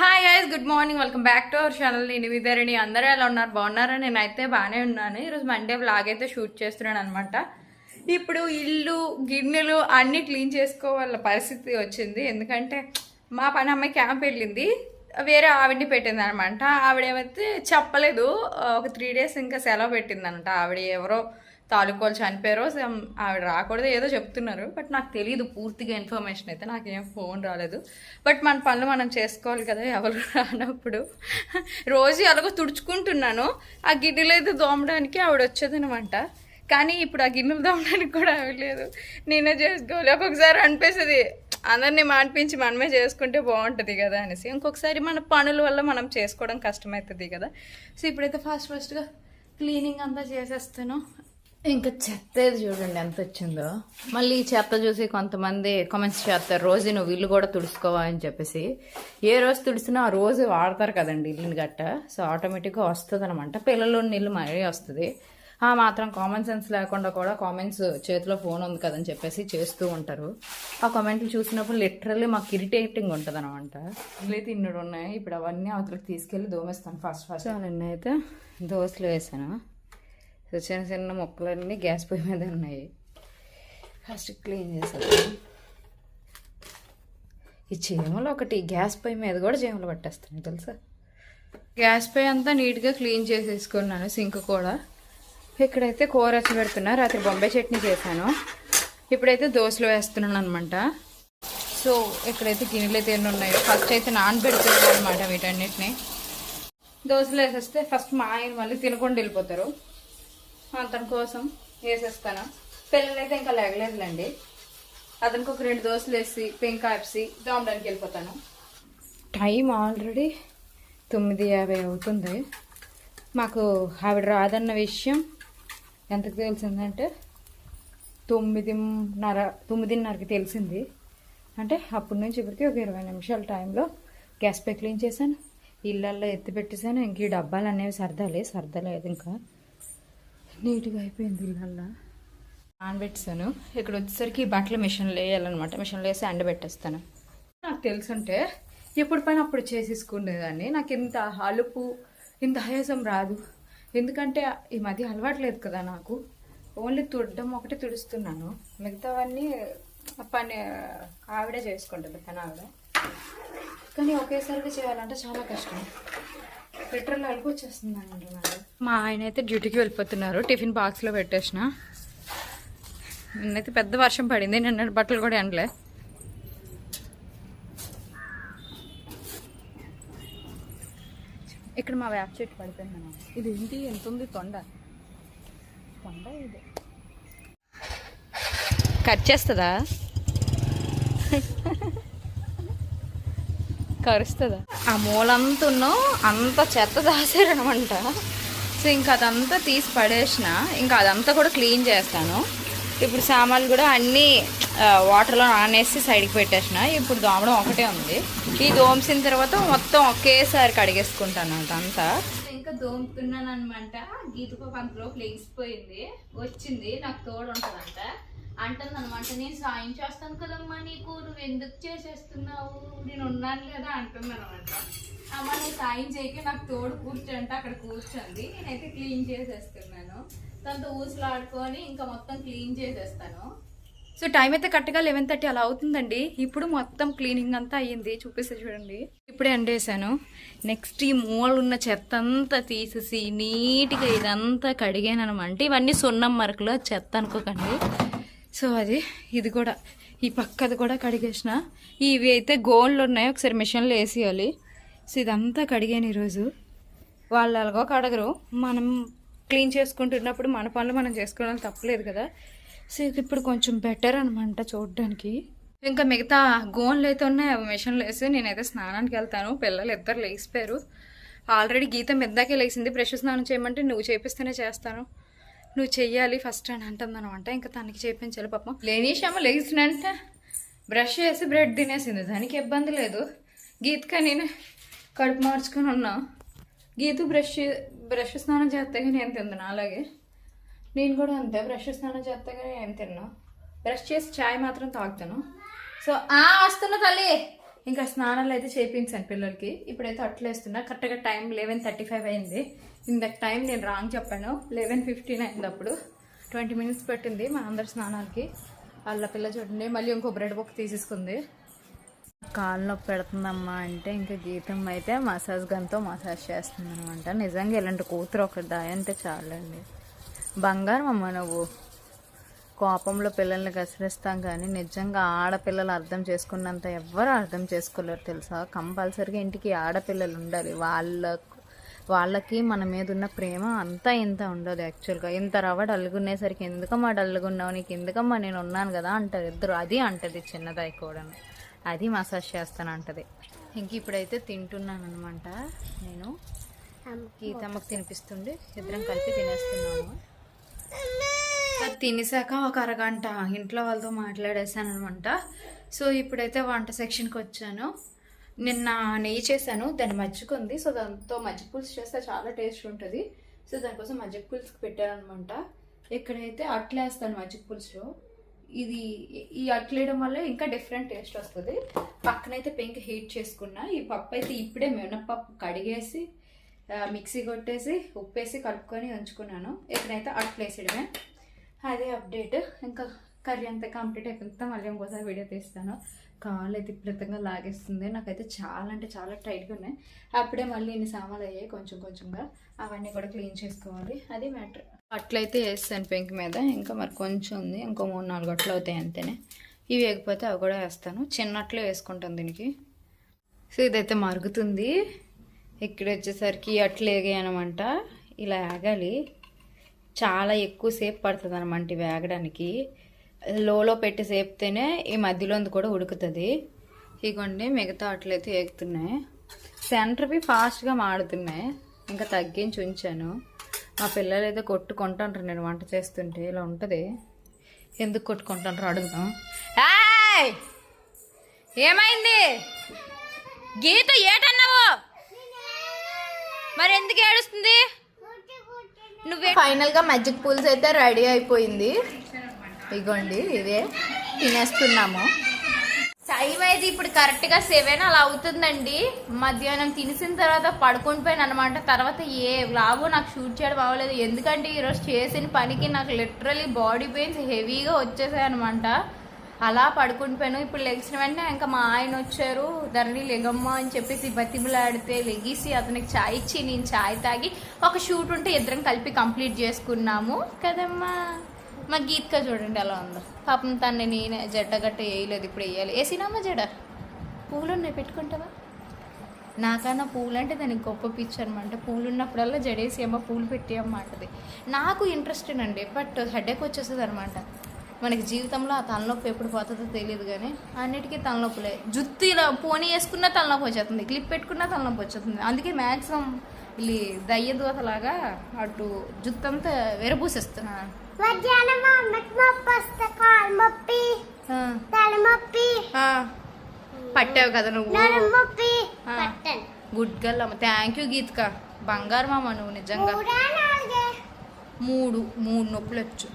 Hi guys, good morning. Welcome back to our channel. నేను విదరణి. అందరూ ఎలా ఉన్నారు? బాగున్నారా? నేనైతే బాగానే ఉన్నాను. ఈరోజు మండే వ్లాగ్ అయితే షూట్ చేస్తున్నాను అనమాట. ఇప్పుడు ఇల్లు గిన్నెలు అన్నీ క్లీన్ చేసుకోవాల పరిస్థితి వచ్చింది. ఎందుకంటే మా పని అమ్మాయి క్యాంప్ వెళ్ళింది, వేరే ఆవిడ్ని పెట్టింది అనమాట. ఆవిడేమైతే చెప్పలేదు, ఒక 3 days ఇంకా సెలవు పెట్టిందనమాట. ఆవిడ ఎవరో తాలూకోలు చనిపోయారో ఆవిడ రాకూడదు ఏదో చెప్తున్నారు, బట్ నాకు తెలియదు పూర్తిగా ఇన్ఫర్మేషన్ అయితే. నాకేం ఫోన్ రాలేదు. బట్ మన పనులు మనం చేసుకోవాలి కదా, ఎవరు రానప్పుడు. రోజు ఎలాగో తుడుచుకుంటున్నాను, ఆ గిన్నెలు అయితే దోమడానికి ఆవిడ వచ్చేదనమాట. కానీ ఇప్పుడు ఆ గిన్నెలు దోమడానికి కూడా అవ్వలేదు, నేనే చేసుకోవాలి. ఒక్కొక్కసారి అనిపిస్తుంది అందరినీ మానిపించి మనమే చేసుకుంటే బాగుంటుంది కదా అనేసి. ఇంకొకసారి మన పనుల వల్ల మనం చేసుకోవడం కష్టమవుతుంది కదా. సో ఇప్పుడైతే ఫాస్ట్గా క్లీనింగ్ అంతా చేసేస్తాను. ఇంకా చెత్త ఏది చూడండి ఎంత వచ్చిందో. మళ్ళీ ఈ చెత్త చూసి కొంతమంది కామెంట్స్ చేస్తారు, రోజు నువ్వు ఇల్లు కూడా తుడుచుకోవా అని చెప్పేసి. ఏ రోజు తుడిచినా ఆ రోజు వాడతారు కదండి ఇల్లుని గట్ట. సో ఆటోమేటిక్గా వస్తుంది అనమాట. పిల్లల్లో నీళ్ళు మరీ వస్తుంది. ఆ మాత్రం కామన్ సెన్స్ లేకుండా కూడా కామెంట్స్, చేతిలో ఫోన్ ఉంది కదని చెప్పేసి చేస్తూ ఉంటారు. ఆ కామెంట్లు చూసినప్పుడు లిటరల్లీ మాకు ఇరిటేటింగ్ ఉంటుంది అనమాట. ఇల్లు ఇన్నడు ఉన్నాయి, ఇప్పుడు అవన్నీ అవతలకి తీసుకెళ్ళి దోమేస్తాను ఫస్ట్. అవన్నీ అయితే దోశలు వేసాను. సో చిన్న చిన్న మొక్కలన్నీ గ్యాస్ పొయ్యి మీద ఉన్నాయి. ఫస్ట్ క్లీన్ చేసాను. ఈ చీమలు ఒకటి గ్యాస్ పొయ్యి మీద కూడా చీమలు పట్టేస్తున్నాయి తెలుసా. గ్యాస్ పొయ్యి అంతా నీట్గా క్లీన్ చేసేసుకున్నాను. సింక్ కూడా. ఇక్కడైతే కూర వచ్చి పెడుతున్నా. రాత్రి బొంబాయి చట్నీ చేశాను. ఇప్పుడైతే దోశలు వేస్తున్నాను అనమాట. సో ఇక్కడైతే గిన్నెలు అయితే ఎన్ని ఉన్నాయో ఫస్ట్ అయితే నానబెడుతున్నాను అనమాట. వీటన్నిటిని దోశలు వేసేస్తే ఫస్ట్ మా ఆయన మళ్ళీ తినకుండా వెళ్ళిపోతారు. అతని కోసం వేసేస్తాను. పిల్లలైతే ఇంకా లేగలేదులేండి. అతనికి ఒక 2 దోశలు వేసి పెంకాపసి దోమడానికి వెళ్ళిపోతాను. టైం ఆల్రెడీ 9:50 అవుతుంది. మాకు ఆవిడ రాదన్న విషయం ఎంతకు తెలిసిందంటే 9:30కి తెలిసింది. అంటే అప్పటి నుంచి ఇప్పటికీ ఒక 20 నిమిషాల టైంలో గ్యాస్ పై క్లీన్ చేశాను, ఇళ్ళల్లో ఎత్తి పెట్టేశాను. ఇంక ఈ డబ్బాలు అనేవి సర్దలేదు. ఇంకా నీట్గా అయిపోయింది ఇళ్ళల్లో. నానబెట్టాను. ఇక్కడ వచ్చేసరికి బట్టలు మిషన్లో వేయాలన్నమాట. మిషన్లో వేసి ఎండబెట్టేస్తాను. నాకు తెలుసుంటే ఎప్పుడు పని అప్పుడు చేసేసుకునేదాన్ని. నాకు ఇంత అలుపు, ఇంత ఆయాసం రాదు. ఎందుకంటే ఈ మధ్య అలవాట్లేదు కదా నాకు. ఓన్లీ తుడడం ఒకటి తుడుస్తున్నాను, మిగతావన్నీ పని ఆవిడే చేసుకుంటుంది, పని ఆవిడ. కానీ ఒకేసారిగా చేయాలంటే చాలా కష్టం. పెట్రోల్ అలుపు వచ్చేస్తుంది అంటున్నారు. మా ఆయన అయితే డ్యూటీకి వెళ్ళిపోతున్నారు. టిఫిన్ బాక్స్లో పెట్టేసిన. నిన్నైతే పెద్ద వర్షం పడింది, నిన్న బట్టలు కూడా ఎండలే. ఇక్కడ మా వేప చెట్టు పడిపోయింది. ఇది ఏంటి ఎంత ఉంది? తొండ ఇది కట్ చేస్తుందా? కరుస్తుందా? ఆ మూలంతా అంత చెత్త దాసారనమాట. సో ఇంకా అదంతా తీసి పడేసిన. ఇంకా అదంతా కూడా క్లీన్ చేస్తాను. ఇప్పుడు సామాన్లు కూడా అన్నీ వాటర్లో నానేసి సైడ్కి పెట్టేసిన. ఇప్పుడు దోమడం ఒకటే ఉంది. ఈ దోమసిన తర్వాత మొత్తం ఒకేసారి కడిగేసుకుంటాను అదంతా. ఇంకా దోముతున్నాను అనమాట. గీతకు అంతలో లేచిపోయింది, వచ్చింది నాకు తోడు ఉంటుందంట. అంటుంది అనమాట, నేను సాయం చేస్తాను కదమ్మా నీకు, నువ్వు ఎందుకు చేసేస్తున్నావు, నేను ఉన్నాను లేదా అంటుంది అనమాట. అమ్మ నువ్వు సాయం చేయక నాకు తోడు కూర్చోంటే అక్కడ కూర్చోండి. నేనైతే క్లీన్ చేసేస్తున్నాను. దాంతో ఊసులాడుకొని ఇంకా మొత్తం క్లీన్ చేసేస్తాను. సో టైం అయితే కరెక్ట్గా 11:30 అలా అవుతుందండి. ఇప్పుడు మొత్తం క్లీనింగ్ అంతా అయ్యింది, చూపిస్తే చూడండి. ఇప్పుడే ఎండేసాను. నెక్స్ట్ ఈ మూల ఉన్న చెత్త అంతా తీసేసి నీట్గా ఇదంతా కడిగాను అనమాట. ఇవన్నీ సున్నం మరకలు, చెత్త అనుకోకండి. సో ఇది కూడా ఈ పక్కది కూడా కడిగేసిన. ఇవి అయితే గోన్లు ఉన్నాయి, ఒకసారి మిషన్లో వేసేయాలి. సో ఇదంతా కడిగాను ఈరోజు. వాళ్ళు ఎలాగో కడగరు, మనం క్లీన్ చేసుకుంటున్నప్పుడు మన పనులు మనం చేసుకోవడం తప్పలేదు కదా. సో ఇప్పుడు కొంచెం బెటర్ అనమాట చూడడానికి. ఇంకా మిగతా గోన్లు అయితే ఉన్నాయి, అవి మిషన్లో వేసి నేనైతే స్నానానికి వెళ్తాను. పిల్లలు ఇద్దరు లేచిపోయారు. ఆల్రెడీ గీత మెద్దాకే లేచింది. బ్రష్ స్నానం చేయమంటే నువ్వు చేపిస్తేనే చేస్తాను, నువ్వు చెయ్యాలి ఫస్ట్ అని అంటుందనమాట. ఇంకా తనకి చేయించాలి పాపం. లేనీషమ్మ లేచినంటే బ్రష్ చేసి బ్రెడ్ తినేసింది, దానికి ఇబ్బంది లేదు. గీతగా నేను కడుపు మార్చుకొని ఉన్నా. గీతు బ్రష్ స్నానం చేస్తాగా నేను తిన్నాను. అలాగే నేను కూడా అంతే, బ్రష్ స్నానం చేస్తాగా నేను తిన్నా. బ్రష్ చేసి చాయ్ మాత్రం తాగుతాను. సో వస్తున్నా తల్లి, ఇంకా స్నానాలు అయితే చేయించాను పిల్లలకి. ఇప్పుడైతే అట్లు వేస్తున్నా. కరెక్ట్గా టైం 11:35 అయింది. ఇందాక టైం నేను రాంగ్ చెప్పాను, 11:15 అయింది. అప్పుడు 20 minutes పెట్టింది మా అందరి స్నానాలకి. వాళ్ళ పిల్ల చూడండి మళ్ళీ ఇంకో బ్రెడ్ బుక్ తీసేసుకుంది. కాళ్ళు నొప్పి పెడుతుందమ్మా అంటే ఇంకా గీతం అయితే మసాజ్ గన్తో మసాజ్ చేస్తుంది అనమాట. నిజంగా ఇలాంటి కూతురు ఒకటి అంటే చాలండి. బంగారం అమ్మ నువ్వు. కోపంలో పిల్లల్ని గసిరిస్తాం కానీ నిజంగా ఆడపిల్లలు అర్థం చేసుకున్నంత ఎవ్వరు అర్థం చేసుకోలేరు తెలుసా. కంపల్సరీగా ఇంటికి ఆడపిల్లలు ఉండాలి. వాళ్ళకి మన మీద ఉన్న ప్రేమ అంతా ఇంత ఉండదు యాక్చువల్గా. ఇంత రవ్వ డల్గునేసరికి ఎందుకమ్మా డల్గున్నావు, నీకు ఎందుకమ్మా నేను ఉన్నాను కదా అంటారు ఇద్దరు. అది అంటది చిన్నదాయి కూడా, అది మసాజ్ చేస్తాను అంటది. ఇంక ఇప్పుడైతే తింటున్నాను అనమాట. నేను గీతమ్మకు తినిపిస్తుండే ఇద్దరం కలిపి తినేస్తున్నాము. తినేసాక ఒక అరగంట ఇంట్లో వాళ్ళతో మాట్లాడేసాను అనమాట. సో ఇప్పుడైతే వంట సెక్షన్కి వచ్చాను. నిన్న నెయ్యి చేశాను, దాన్ని మజ్జిగుంది. సో దాంతో మజ్జిగ పులుసు చేస్తే చాలా టేస్ట్ ఉంటుంది. సో దానికోసం మజ్జిగ పులుసుకి పెట్టాను అనమాట. ఇక్కడైతే అట్లు వేస్తాను మజ్జిగ పులుసులో. ఈ అట్లు వేయడం వల్ల ఇంకా డిఫరెంట్ టేస్ట్ వస్తుంది. పక్కనైతే పెంకి హీట్ చేసుకున్నా. ఈ పప్పు అయితే ఇప్పుడే మినపప్పు కడిగేసి మిక్సీ కొట్టేసి ఉప్పేసి కలుపుకొని ఉంచుకున్నాను. ఇక్కడైతే అట్లు వేసేయడమే. అదే అప్డేట్. ఇంకా కర్రీ అంతా కంప్లీట్ అయిపోతే మళ్ళీ ఇంకోసారి వీడియో తీస్తాను. కాళ్ళు అయితే విపరీతంగా లాగేస్తుంది. నాకైతే చాలా అంటే చాలా టైట్గా ఉన్నాయి. అప్పుడే మళ్ళీ ఇన్ని సామాన్లు అయ్యాయి కొంచెం కొంచెంగా. అవన్నీ కూడా క్లీన్ చేసుకోవాలి, అది మ్యాటర్. అట్లయితే వేస్తాను పెంక్ మీద. ఇంకా మరి కొంచెం ఉంది, ఇంకో 3-4 అట్లు అవుతాయి అంతేనే. ఇవి వేయకపోతే అవి కూడా వేస్తాను. చిన్నట్లు వేసుకుంటాను దీనికి. సో ఇదైతే మరుగుతుంది. ఇక్కడ వచ్చేసరికి అట్లు వేగాయనమాట. ఇలా వేగాలి, చాలా ఎక్కువసేపు పడుతుంది అనమాట వేగడానికి. లోలో పెట్టి సేపితేనే ఈ మధ్యలోంది కూడా ఉడుకుతుంది. ఇగోండి మిగతా అట్లయితే వేగుతున్నాయి. సెంటర్వి ఫాస్ట్గా మాడుతున్నాయి. ఇంకా తగ్గించి ఉంచాను. మా పిల్లలు అయితే కొట్టుకుంటాంటారు నేను వంట చేస్తుంటే. ఇలా ఉంటుంది. ఎందుకు కొట్టుకుంటాంటారు అడుగుదాం. ఏమైంది గీత, ఏటన్నావు మరి, ఎందుకు ఏడుస్తుంది? నువ్వే. ఫైనల్గా మజ్జిగ పులుసు అయితే రెడీ అయిపోయింది. ఇగోండి ఇదే తినేస్తున్నాము. టైం అయితే ఇప్పుడు కరెక్ట్గా 7 అలా అవుతుందండి. మధ్యాహ్నం తినేసిన తర్వాత పడుకొని పోయాను అనమాట. తర్వాత ఏ వ్లాగు నాకు షూట్ చేయడం అవ్వలేదు. ఎందుకంటే ఈరోజు చేసిన పనికి నాకు లిటరలీ బాడీ పెయిన్స్ హెవీగా వచ్చేసాయి అనమాట. అలా పడుకుని పోయాను. ఇప్పుడు లెగిసిన వెంటనే ఇంకా మా ఆయన వచ్చారు. ధరణి లెగమ్మ అని చెప్పేసి బతిమలాడితే లెగిసి అతనికి ఛాయ్ ఇచ్చి నేను ఛాయ్ తాగి ఒక షూట్ ఉంటే ఇద్దరం కలిపి కంప్లీట్ చేసుకున్నాము కదమ్మా. మా గీత్క చూడండి ఎలా ఉందో. పాపం తన్ని నేనే జడ్డ గట్ట వేయలేదు, ఇప్పుడు వేయాలి. వేసినామా జడ? పూలు ఉన్నాయి పెట్టుకుంటావా? నాకన్నా పూలు అంటే దానికి గొప్ప పిచ్చి అనమాట. పూలు ఉన్నప్పుడల్లా జడేసి అమ్మ పూలు పెట్టి అమ్మ అంటది. నాకు ఇంట్రెస్టేనండి, బట్ హెడేక్ వచ్చేస్తుంది అనమాట. మనకి జీవితంలో ఆ తలనొప్పి ఎప్పుడు పోతుందో తెలియదు కానీ అన్నిటికీ తలనొప్పులే. జుత్తు ఇలా పోనీ వేసుకున్నా తలనొప్పి వచ్చేస్తుంది, క్లిప్ పెట్టుకున్నా తలనొప్పి వచ్చేస్తుంది. అందుకే మ్యాక్సిమం ఇది దయ్య దూతలాగా అటు జుత్తు అంతా వెరపూసేస్తున్నాను. పట్టావు కదా నువ్వు. గుడ్ గర్ల్ అమ్మ. థ్యాంక్ యూ గీత్క, బంగారం అమ్మ నువ్వు నిజంగా. మూడు నొప్పులు వచ్చు.